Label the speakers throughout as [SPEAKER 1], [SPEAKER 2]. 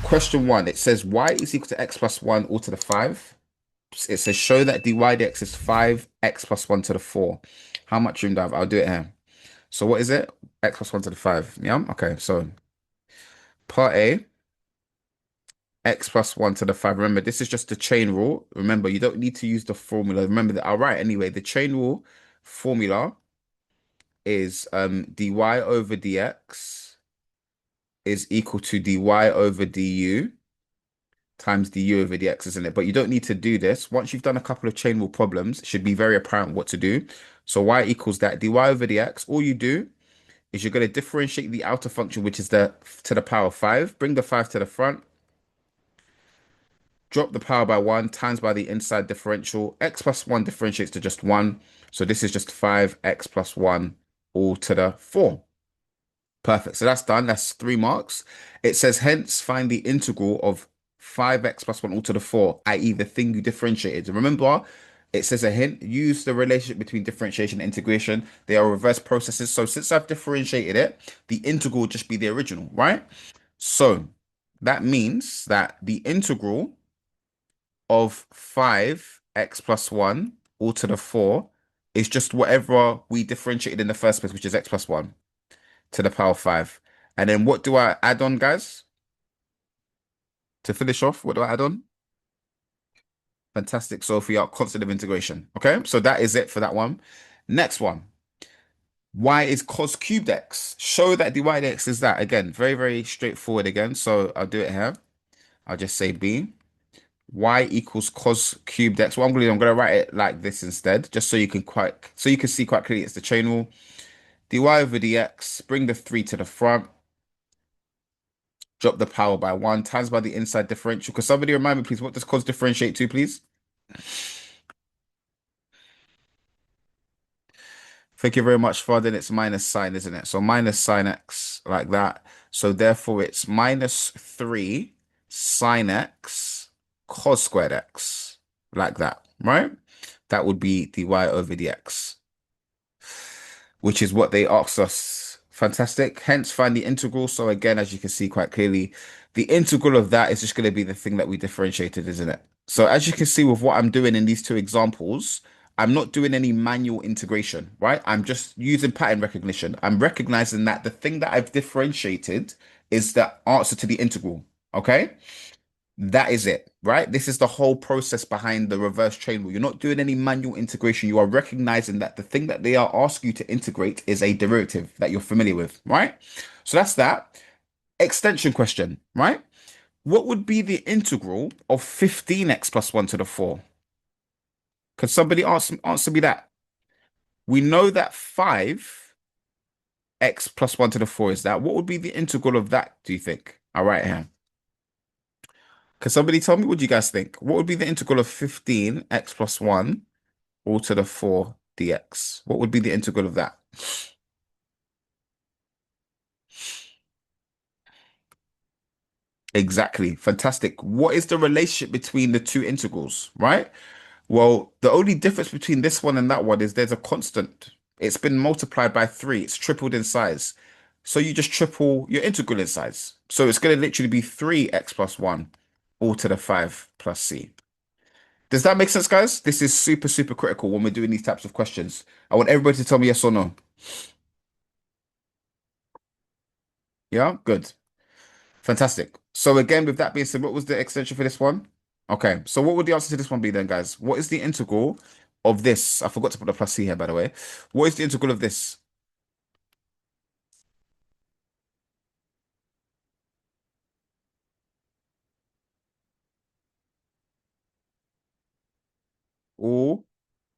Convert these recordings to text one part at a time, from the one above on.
[SPEAKER 1] Question one, it says y is equal to x plus 1 all to the 5. It says show that dy dx is 5x plus 1 to the 4. How much room do I have? I'll do it here. So what is it? X plus 1 to the 5. Yeah? Okay, so part A, x plus 1 to the 5. Remember, this is just the chain rule. Remember, you don't need to use the formula. Remember that I'll write anyway. The chain rule formula is dy over dx is equal to dy over du times du over dx, isn't it? But you don't need to do this. Once you've done a couple of chain rule problems, it should be very apparent what to do. So y equals that dy over dx. All you do is you're going to differentiate the outer function, which is the to the power of 5. Bring the 5 to the front. Drop the power by 1 times by the inside differential. X plus 1 differentiates to just 1. So this is just 5x plus 1 all to the 4. Perfect. So that's done. That's 3 marks. It says, hence, find the integral of 5x plus 1 all to the 4, i.e. the thing you differentiated. Remember, it says a hint, use the relationship between differentiation and integration. They are reverse processes. So since I've differentiated it, the integral will just be the original, right? So that means that the integral of 5x plus 1 all to the 4 is just whatever we differentiated in the first place, which is x plus 1 to the power of 5. And then what do I add on, guys? To finish off, what do I add on? Fantastic, Sophia, constant of integration. Okay, so that is it for that one. Next one. Y is cos cubed x. Show that dy dx is that. Again, very, very straightforward again. So I'll do it here. I'll just say B. Y equals cos cubed x. What I'm gonna write it like this instead, just so you can see quite clearly it's the chain rule. Dy over dx, bring the 3 to the front, drop the power by 1 times by the inside differential. Could somebody remind me, please, what does cos differentiate to, please? Thank you very much, Father. It's minus sine, isn't it? So minus sine x like that. So therefore it's minus 3 sine x cos squared x like that, right? That would be dy over dx, which is what they asked us. Fantastic. Hence, find the integral. So again, as you can see quite clearly, the integral of that is just going to be the thing that we differentiated, isn't it? So as you can see with what I'm doing in these two examples, I'm not doing any manual integration, right? I'm just using pattern recognition. I'm recognizing that the thing that I've differentiated is the answer to the integral, okay? That is it, right? This is the whole process behind the reverse chain rule. You're not doing any manual integration. You are recognizing that the thing that they are asking you to integrate is a derivative that you're familiar with, right? So that's that. Extension question, right? What would be the integral of 15x plus 1 to the 4? Could somebody answer me that? We know that 5x plus 1 to the 4 is that. What would be the integral of that, do you think? All right, here. Can somebody tell me what do you guys think? What would be the integral of 15x plus 1 all to the 4 dx? What would be the integral of that? Exactly. Fantastic. What is the relationship between the two integrals, right? Well, the only difference between this one and that one is there's a constant. It's been multiplied by 3. It's tripled in size. So you just triple your integral in size. So it's going to literally be 3x plus 1 all to the 5 plus c. Does that make sense, guys? This is super, super critical when we're doing these types of questions. I want everybody to tell me yes or no. Yeah, good. Fantastic. So again, with that being said, what was the extension for this one? Okay, so what would the answer to this one be then, guys? What is the integral of this? I forgot to put the plus c here, by the way. What is the integral of this? Or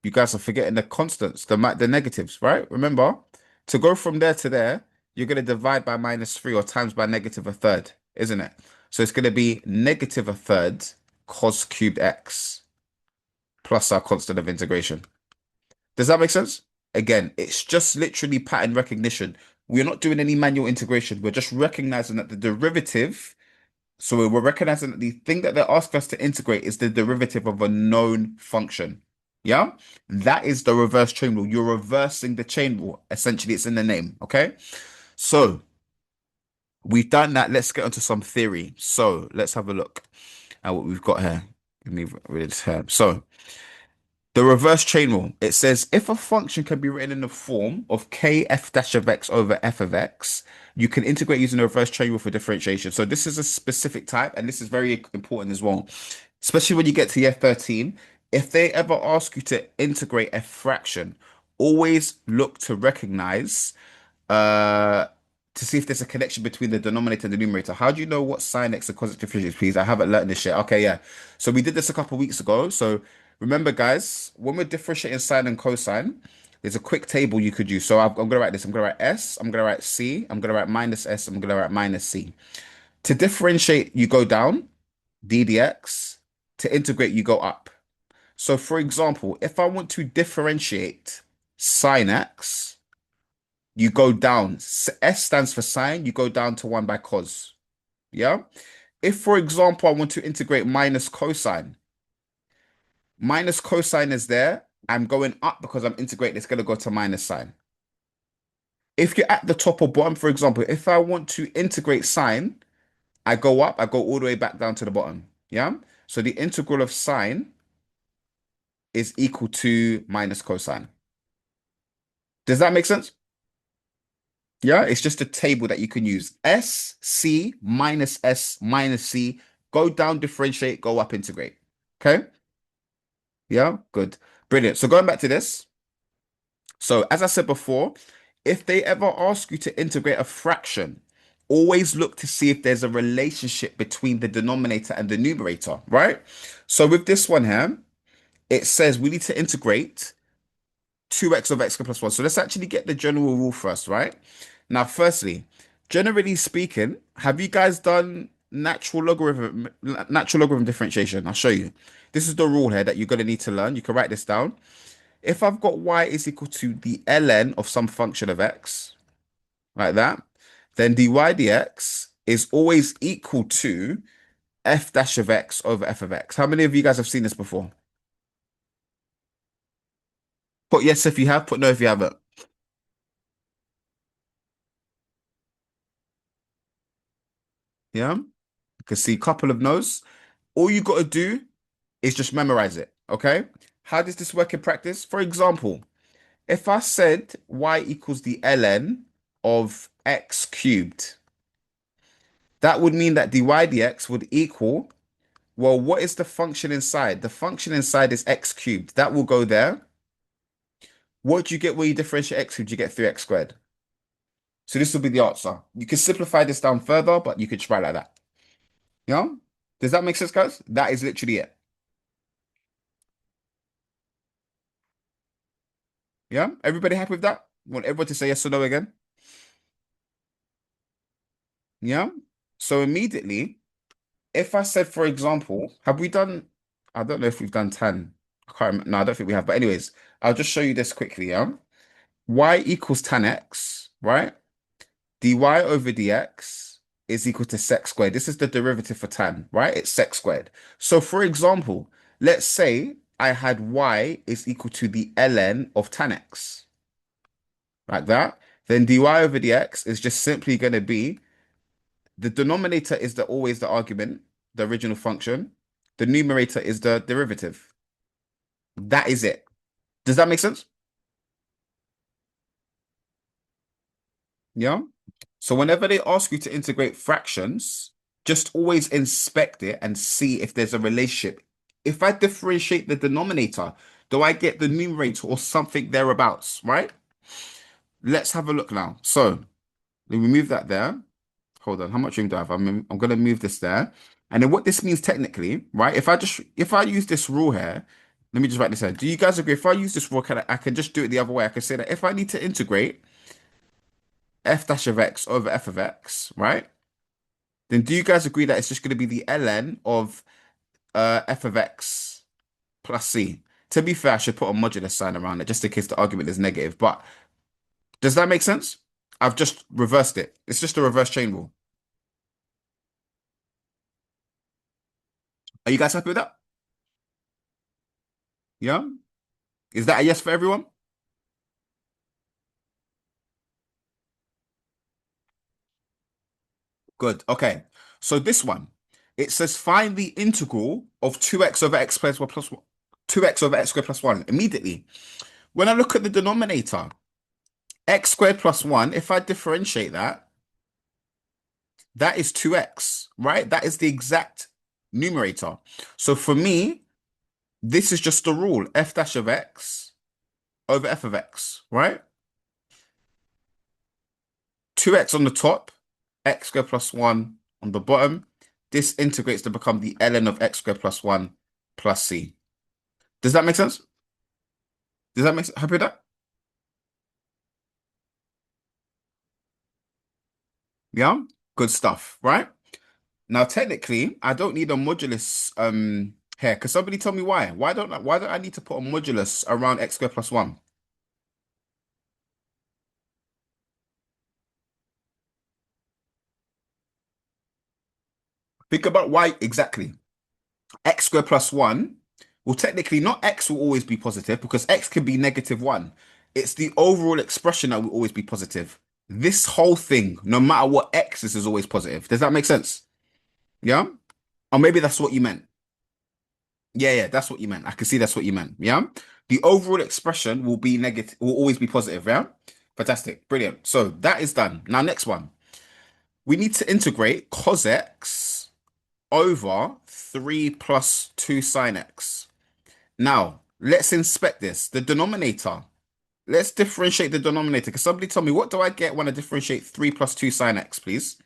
[SPEAKER 1] you guys are forgetting the constants, the negatives, right? Remember, to go from there to there, you're going to divide by minus 3 or times by negative a third, isn't it? So it's going to be negative a third cos cubed x plus our constant of integration. Does that make sense? Again, it's just literally pattern recognition. We're not doing any manual integration. We're just recognizing that the derivative, so we're recognizing that the thing that they're asking us to integrate is the derivative of a known function. Yeah? That is the reverse chain rule. You're reversing the chain rule. Essentially, it's in the name. Okay? So We've done that. Let's get onto some theory. So let's have a look at what we've got here. Let me read this here. So the reverse chain rule. It says if a function can be written in the form of kf dash of x over f of x, you can integrate using the reverse chain rule for differentiation. So this is a specific type, and this is very important as well, especially when you get to year 13. If they ever ask you to integrate a fraction, always look to recognize uh to see if there's a connection between the denominator and the numerator. How do you know what sine x and cos x differentiates, please? I haven't learned this yet. Okay, yeah. So we did this a couple of weeks ago. So remember, guys, when we're differentiating sine and cosine, there's a quick table you could use. So I'm gonna write this. I'm gonna write s. I'm gonna write c. I'm gonna write minus s. I'm gonna write minus c. To differentiate, you go down, d dx. To integrate, you go up. So for example, if I want to differentiate sine x, you go down. S stands for sine. You go down to 1 by cos. Yeah. If, for example, I want to integrate minus cosine, minus cosine is there. I'm going up because I'm integrating. It's going to go to minus sine. If you're at the top or bottom, for example, if I want to integrate sine, I go up. I go all the way back down to the bottom. Yeah. So the integral of sine is equal to minus cosine. Does that make sense? Yeah, it's just a table that you can use. S minus C. Go down, differentiate, go up, integrate. Okay. Yeah, good. Brilliant. So going back to this. So as I said before, if they ever ask you to integrate a fraction, always look to see if there's a relationship between the denominator and the numerator, right? So with this one here, it says we need to integrate 2x of x squared plus 1. So let's actually get the general rule first, right? Now, firstly, generally speaking, have you guys done natural logarithm differentiation? I'll show you. This is the rule here that you're going to need to learn. You can write this down. If I've got y is equal to the ln of some function of x, like that, then dy dx is always equal to f dash of x over f of x. How many of you guys have seen this before? Put yes if you have, put no if you haven't. Yeah, you can see a couple of no's. All you got to do is just memorize it. Okay. How does this work in practice? For example, if I said y equals the ln of x cubed, that would mean that dy dx would equal, well, what is the function inside? The function inside is x cubed. That will go there. What do you get when you differentiate x cubed? You get 3x squared. So this will be the answer. You can simplify this down further, but you could try like that. Yeah? Does that make sense, guys? That is literally it. Yeah? Everybody happy with that? Want everyone to say yes or no again? Yeah? So immediately, if I said, for example, have we done, I don't know if we've done 10. I can't remember. No, I don't think we have. But anyways, I'll just show you this quickly, yeah? Y equals tan x, right? dy over dx is equal to sec squared. This is the derivative for tan, right? It's sec squared. So for example, let's say I had y is equal to the ln of tan x, like that. Then dy over dx is just simply going to be the denominator is always the argument, the original function. The numerator is the derivative. That is it. Does that make sense? Yeah. So whenever they ask you to integrate fractions, just always inspect it and see if there's a relationship. If I differentiate the denominator, do I get the numerator or something thereabouts, right? Let's have a look now. So let me move that there. Hold on, how much room do I have? I'm gonna move this there. And then what this means technically, right? If I use this rule here, let me just write this here. Do you guys agree? If I use this rule, I can just do it the other way. I can say that if I need to integrate f dash of x over f of x, right? Then do you guys agree that it's just gonna be the ln of f of x plus c? To be fair, I should put a modulus sign around it just in case the argument is negative. But does that make sense? I've just reversed it. It's just a reverse chain rule. Are you guys happy with that? Yeah? Is that a yes for everyone? Good. Okay. So this one, it says find the integral of 2x over x squared plus 2x over x squared plus 1. Immediately, when I look at the denominator, x squared plus 1, if I differentiate that, that is 2x, right? That is the exact numerator. So for me, this is just the rule, f dash of x over f of x, right? 2x on the top, x squared plus 1 on the bottom. This integrates to become the ln of x squared plus 1 plus c. Does that make sense? Does that make sense? Happy with that? Yeah? Good stuff, right? Now, technically, I don't need a modulus here. Because somebody tell me why. Why don't I need to put a modulus around x squared plus 1? Think about why exactly. X squared plus 1, well, technically, not x will always be positive because x can be negative 1. It's the overall expression that will always be positive. This whole thing, no matter what x is always positive. Does that make sense? Yeah? Or maybe that's what you meant. Yeah, yeah, that's what you meant. I can see that's what you meant. Yeah. The overall expression will be negative, will always be positive. Yeah. Fantastic. Brilliant. So that is done. Now, next one. We need to integrate cos x over 3 plus 2 sine x. Now, let's inspect this. The denominator. Let's differentiate the denominator. Can somebody tell me what do I get when I differentiate 3 plus 2 sine x, please?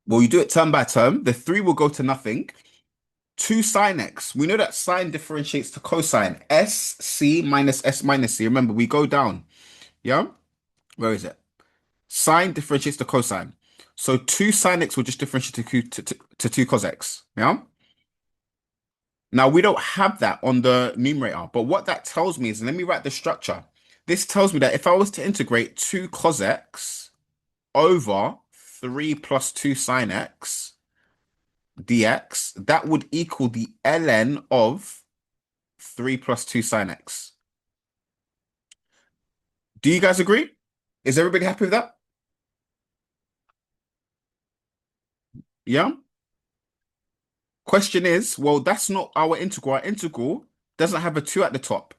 [SPEAKER 1] Well, you do it term by term. The 3 will go to nothing. 2 sine x. We know that sine differentiates to cosine. S C minus S minus C. Remember, we go down. Yeah? Where is it? Sine differentiates to cosine. So 2 sine x will just differentiate to 2 cos x. Yeah? Now, we don't have that on the numerator. But what that tells me is, let me write the structure. This tells me that if I was to integrate 2 cos x over 3 plus 2 sine x dx, that would equal the ln of 3 plus 2 sine x. Do you guys agree? Is everybody happy with that? Yeah. Question is, well, that's not our integral. Our integral doesn't have a 2 at the top.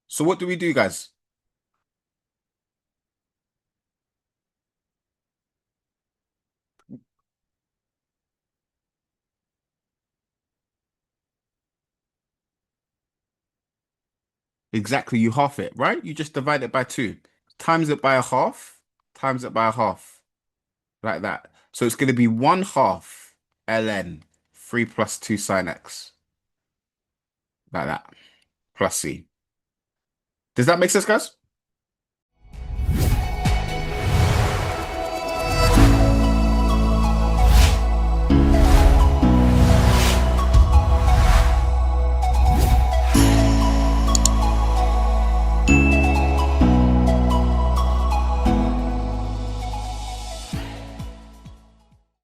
[SPEAKER 1] So what do we do, guys? Exactly, you half it, right? You just divide it by 2. Times it by a half, times it by a half, like that. So it's going to be 1 half ln 3 plus 2 sine x, like that, plus c. Does that make sense, guys?